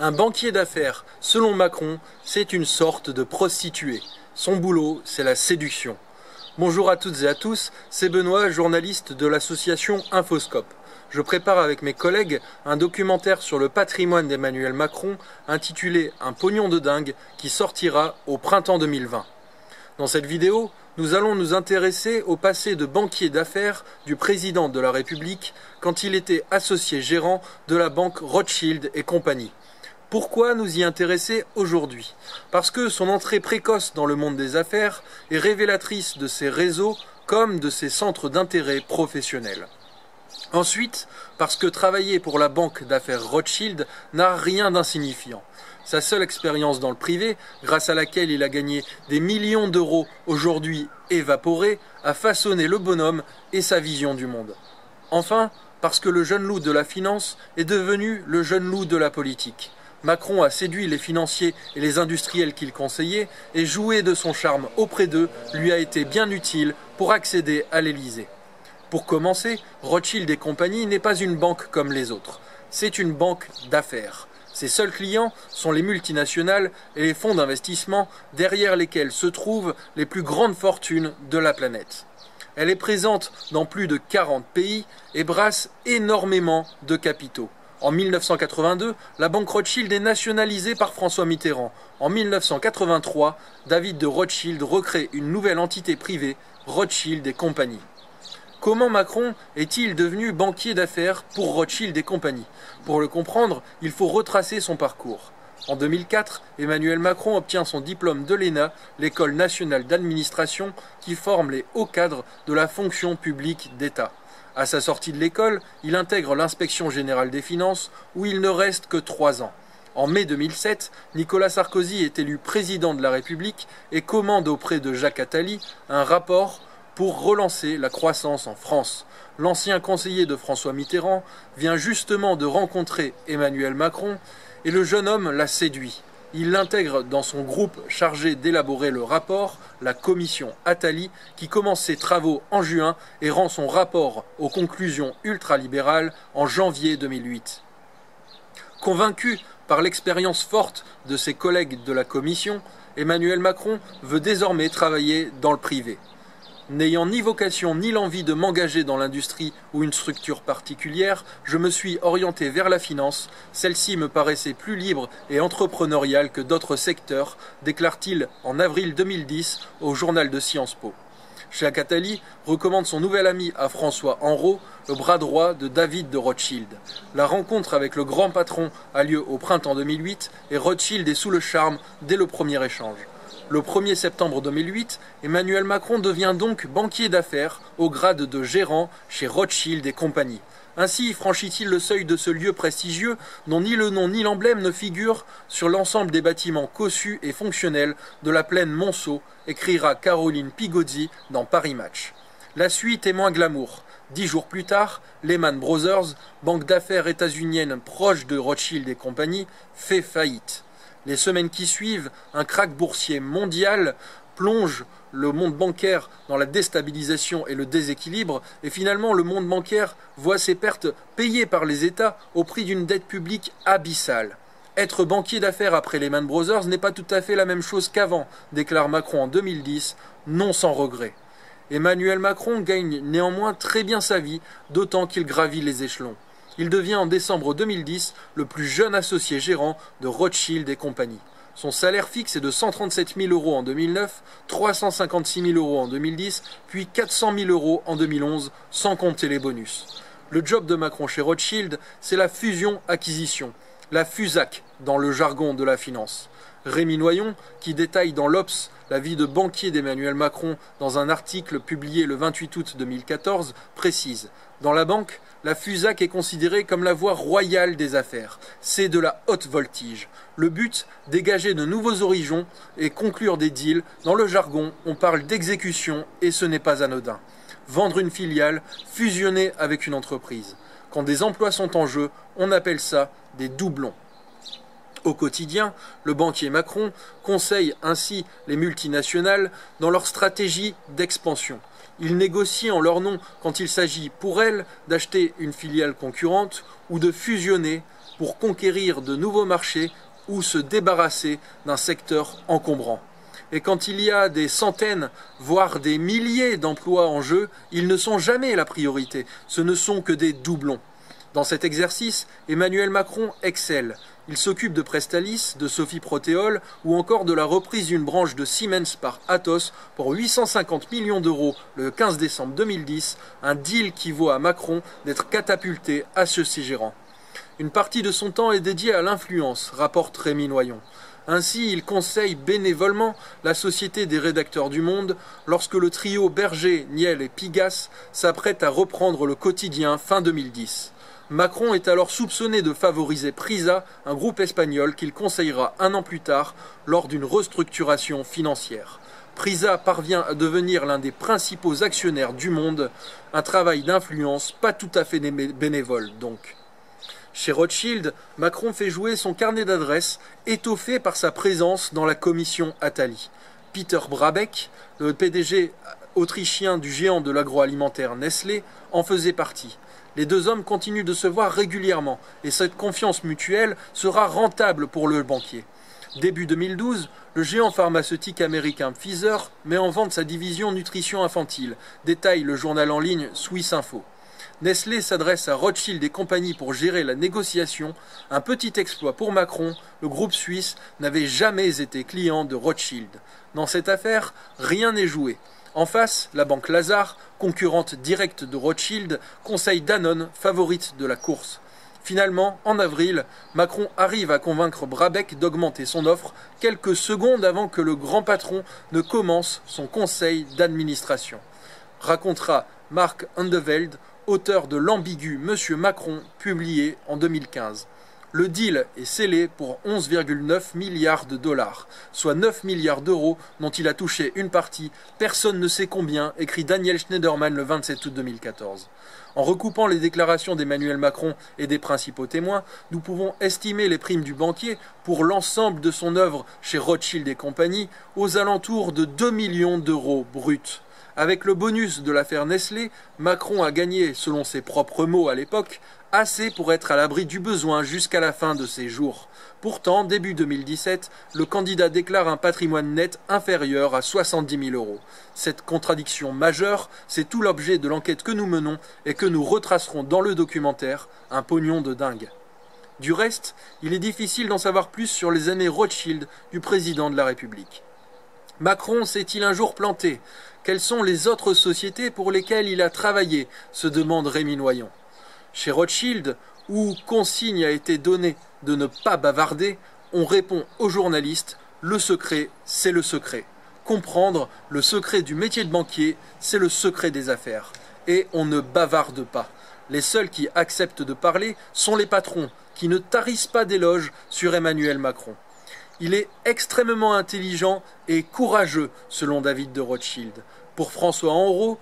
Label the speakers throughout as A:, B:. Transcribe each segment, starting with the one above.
A: Un banquier d'affaires, selon Macron, c'est une sorte de prostituée. Son boulot, c'est la séduction. Bonjour à toutes et à tous, c'est Benoît, journaliste de l'association Infoscope. Je prépare avec mes collègues un documentaire sur le patrimoine d'Emmanuel Macron intitulé « Un pognon de dingue » qui sortira au printemps 2020. Dans cette vidéo, nous allons nous intéresser au passé de banquier d'affaires du président de la République quand il était associé gérant de la banque Rothschild et compagnie. Pourquoi nous y intéresser aujourd'hui? Parce que son entrée précoce dans le monde des affaires est révélatrice de ses réseaux comme de ses centres d'intérêt professionnels. Ensuite, parce que travailler pour la banque d'affaires Rothschild n'a rien d'insignifiant. Sa seule expérience dans le privé, grâce à laquelle il a gagné des millions d'euros aujourd'hui évaporés, a façonné le bonhomme et sa vision du monde. Enfin, parce que le jeune loup de la finance est devenu le jeune loup de la politique. Macron a séduit les financiers et les industriels qu'il conseillait et jouer de son charme auprès d'eux lui a été bien utile pour accéder à l'Élysée. Pour commencer, Rothschild et compagnie n'est pas une banque comme les autres. C'est une banque d'affaires. Ses seuls clients sont les multinationales et les fonds d'investissement derrière lesquels se trouvent les plus grandes fortunes de la planète. Elle est présente dans plus de 40 pays et brasse énormément de capitaux. En 1982, la banque Rothschild est nationalisée par François Mitterrand. En 1983, David de Rothschild recrée une nouvelle entité privée, Rothschild et compagnie. Comment Macron est-il devenu banquier d'affaires pour Rothschild et compagnie? Pour le comprendre, il faut retracer son parcours. En 2004, Emmanuel Macron obtient son diplôme de l'ENA, l'École nationale d'administration, qui forme les hauts cadres de la fonction publique d'État. À sa sortie de l'école, il intègre l'inspection générale des finances, où il ne reste que 3 ans. En mai 2007, Nicolas Sarkozy est élu président de la République et commande auprès de Jacques Attali un rapport pour relancer la croissance en France. L'ancien conseiller de François Mitterrand vient justement de rencontrer Emmanuel Macron et le jeune homme l'a séduit. Il l'intègre dans son groupe chargé d'élaborer le rapport, la commission Attali, qui commence ses travaux en juin et rend son rapport aux conclusions ultralibérales en janvier 2008. Convaincu par l'expérience forte de ses collègues de la commission, Emmanuel Macron veut désormais travailler dans le privé. N'ayant ni vocation ni l'envie de m'engager dans l'industrie ou une structure particulière, je me suis orienté vers la finance. Celle-ci me paraissait plus libre et entrepreneuriale que d'autres secteurs, déclare-t-il en avril 2010 au journal de Sciences Po. Jacques Attali recommande son nouvel ami à François Henrot, le bras droit de David de Rothschild. La rencontre avec le grand patron a lieu au printemps 2008 et Rothschild est sous le charme dès le premier échange. Le 1er septembre 2008, Emmanuel Macron devient donc banquier d'affaires au grade de gérant chez Rothschild et compagnie. Ainsi franchit-il le seuil de ce lieu prestigieux dont ni le nom ni l'emblème ne figurent sur l'ensemble des bâtiments cossus et fonctionnels de la plaine Monceau, écrira Caroline Pigozzi dans Paris Match. La suite est moins glamour. 10 jours plus tard, Lehman Brothers, banque d'affaires états-unienne proche de Rothschild et compagnie, fait faillite. Les semaines qui suivent, un krach boursier mondial plonge le monde bancaire dans la déstabilisation et le déséquilibre, et finalement le monde bancaire voit ses pertes payées par les États au prix d'une dette publique abyssale. Être banquier d'affaires après Lehman Brothers n'est pas tout à fait la même chose qu'avant, déclare Macron en 2010, non sans regret. Emmanuel Macron gagne néanmoins très bien sa vie, d'autant qu'il gravit les échelons. Il devient en décembre 2010 le plus jeune associé gérant de Rothschild et compagnie. Son salaire fixe est de 137 000 euros en 2009, 356 000 euros en 2010, puis 400 000 euros en 2011, sans compter les bonus. Le job de Macron chez Rothschild, c'est la fusion-acquisition, la FUSAC dans le jargon de la finance. Rémi Noyon, qui détaille dans l'Obs la vie de banquier d'Emmanuel Macron dans un article publié le 28 août 2014, précise « Dans la banque, la FUSAC est considérée comme la voie royale des affaires. C'est de la haute voltige. Le but, dégager de nouveaux horizons et conclure des deals. Dans le jargon, on parle d'exécution et ce n'est pas anodin. Vendre une filiale, fusionner avec une entreprise. Quand des emplois sont en jeu, on appelle ça des doublons. Au quotidien, le banquier Macron conseille ainsi les multinationales dans leur stratégie d'expansion. Ils négocient en leur nom quand il s'agit pour elles d'acheter une filiale concurrente ou de fusionner pour conquérir de nouveaux marchés ou se débarrasser d'un secteur encombrant. Et quand il y a des centaines, voire des milliers d'emplois en jeu, ils ne sont jamais la priorité, ce ne sont que des doublons. Dans cet exercice, Emmanuel Macron excelle. Il s'occupe de Prestalis, de Sophie Protéol ou encore de la reprise d'une branche de Siemens par Atos pour 850 millions d'euros le 15 décembre 2010, un deal qui vaut à Macron d'être catapulté à ceci gérant. Une partie de son temps est dédiée à l'influence, rapporte Rémi Noyon. Ainsi, il conseille bénévolement la Société des rédacteurs du Monde lorsque le trio Berger, Niel et Pigasse s'apprête à reprendre le quotidien fin 2010. Macron est alors soupçonné de favoriser Prisa, un groupe espagnol qu'il conseillera un an plus tard lors d'une restructuration financière. Prisa parvient à devenir l'un des principaux actionnaires du monde, un travail d'influence pas tout à fait bénévole donc. Chez Rothschild, Macron fait jouer son carnet d'adresses, étoffé par sa présence dans la commission Attali. Peter Brabeck, le PDG autrichien du géant de l'agroalimentaire Nestlé, en faisait partie. Les deux hommes continuent de se voir régulièrement et cette confiance mutuelle sera rentable pour le banquier. Début 2012, le géant pharmaceutique américain Pfizer met en vente sa division nutrition infantile, détaille le journal en ligne Swiss Info. Nestlé s'adresse à Rothschild et compagnie pour gérer la négociation. Un petit exploit pour Macron, le groupe suisse n'avait jamais été client de Rothschild. Dans cette affaire, rien n'est joué. En face, la banque Lazare, concurrente directe de Rothschild, conseille Danone, favorite de la course. Finalement, en avril, Macron arrive à convaincre Brabeck d'augmenter son offre quelques secondes avant que le grand patron ne commence son conseil d'administration. Racontera Mark Andeveld, auteur de l'ambigu Monsieur Macron, publié en 2015. Le deal est scellé pour 11,9 milliards de dollars, soit 9 milliards d'euros dont il a touché une partie, personne ne sait combien, écrit Daniel Schneiderman le 27 août 2014. En recoupant les déclarations d'Emmanuel Macron et des principaux témoins, nous pouvons estimer les primes du banquier pour l'ensemble de son œuvre chez Rothschild et compagnie aux alentours de 2 millions d'euros bruts. Avec le bonus de l'affaire Nestlé, Macron a gagné, selon ses propres mots à l'époque, assez pour être à l'abri du besoin jusqu'à la fin de ses jours. Pourtant, début 2017, le candidat déclare un patrimoine net inférieur à 70 000 euros. Cette contradiction majeure, c'est tout l'objet de l'enquête que nous menons et que nous retracerons dans le documentaire « Un pognon de dingue ». Du reste, il est difficile d'en savoir plus sur les années Rothschild du président de la République. Macron s'est-il un jour planté? Quelles sont les autres sociétés pour lesquelles il a travaillé? Se demande Rémi Noyon. Chez Rothschild, où consigne a été donnée de ne pas bavarder, on répond aux journalistes « le secret, c'est le secret ». Comprendre le secret du métier de banquier, c'est le secret des affaires. Et on ne bavarde pas. Les seuls qui acceptent de parler sont les patrons, qui ne tarissent pas d'éloges sur Emmanuel Macron. Il est extrêmement intelligent et courageux, selon David de Rothschild. Pour François Henrot,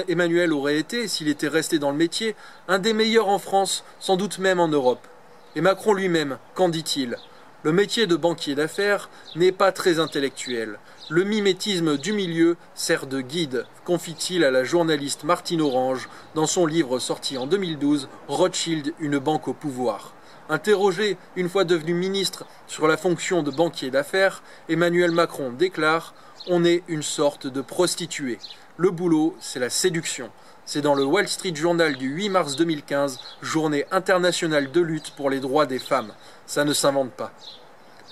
A: Emmanuel aurait été, s'il était resté dans le métier, un des meilleurs en France, sans doute même en Europe. Et Macron lui-même, qu'en dit-il? Le métier de banquier d'affaires n'est pas très intellectuel. Le mimétisme du milieu sert de guide, confie-t-il à la journaliste Martine Orange dans son livre sorti en 2012, Rothschild, une banque au pouvoir. Interrogé une fois devenu ministre sur la fonction de banquier d'affaires, Emmanuel Macron déclare « On est une sorte de prostituée. Le boulot, c'est la séduction ». C'est dans le Wall Street Journal du 8 mars 2015, journée internationale de lutte pour les droits des femmes. Ça ne s'invente pas.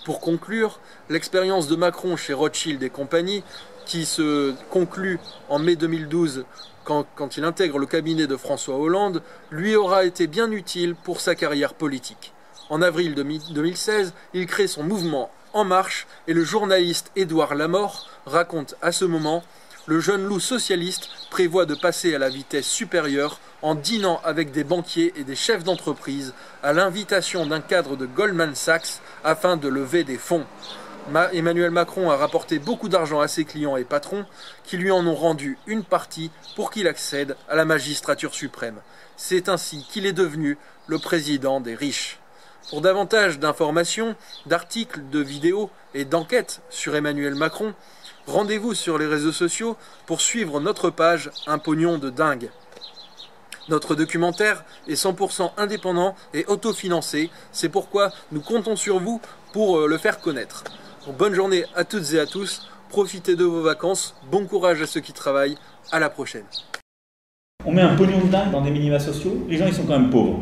A: Pour conclure, l'expérience de Macron chez Rothschild et compagnie, qui se conclut en mai 2012 quand il intègre le cabinet de François Hollande, lui aura été bien utile pour sa carrière politique. En avril 2016, il crée son mouvement En Marche et le journaliste Édouard Lamort raconte à ce moment « Le jeune loup socialiste prévoit de passer à la vitesse supérieure en dînant avec des banquiers et des chefs d'entreprise à l'invitation d'un cadre de Goldman Sachs afin de lever des fonds. » Emmanuel Macron a rapporté beaucoup d'argent à ses clients et patrons qui lui en ont rendu une partie pour qu'il accède à la magistrature suprême. C'est ainsi qu'il est devenu le président des riches. Pour davantage d'informations, d'articles, de vidéos et d'enquêtes sur Emmanuel Macron, Rendez-vous sur les réseaux sociaux pour suivre notre page Un pognon de dingue. Notre documentaire est 100% indépendant et autofinancé, c'est pourquoi nous comptons sur vous pour le faire connaître. Bonne journée à toutes et à tous, profitez de vos vacances, bon courage à ceux qui travaillent, à la prochaine.
B: On met un pognon de dingue dans des minima sociaux, les gens ils sont quand même pauvres.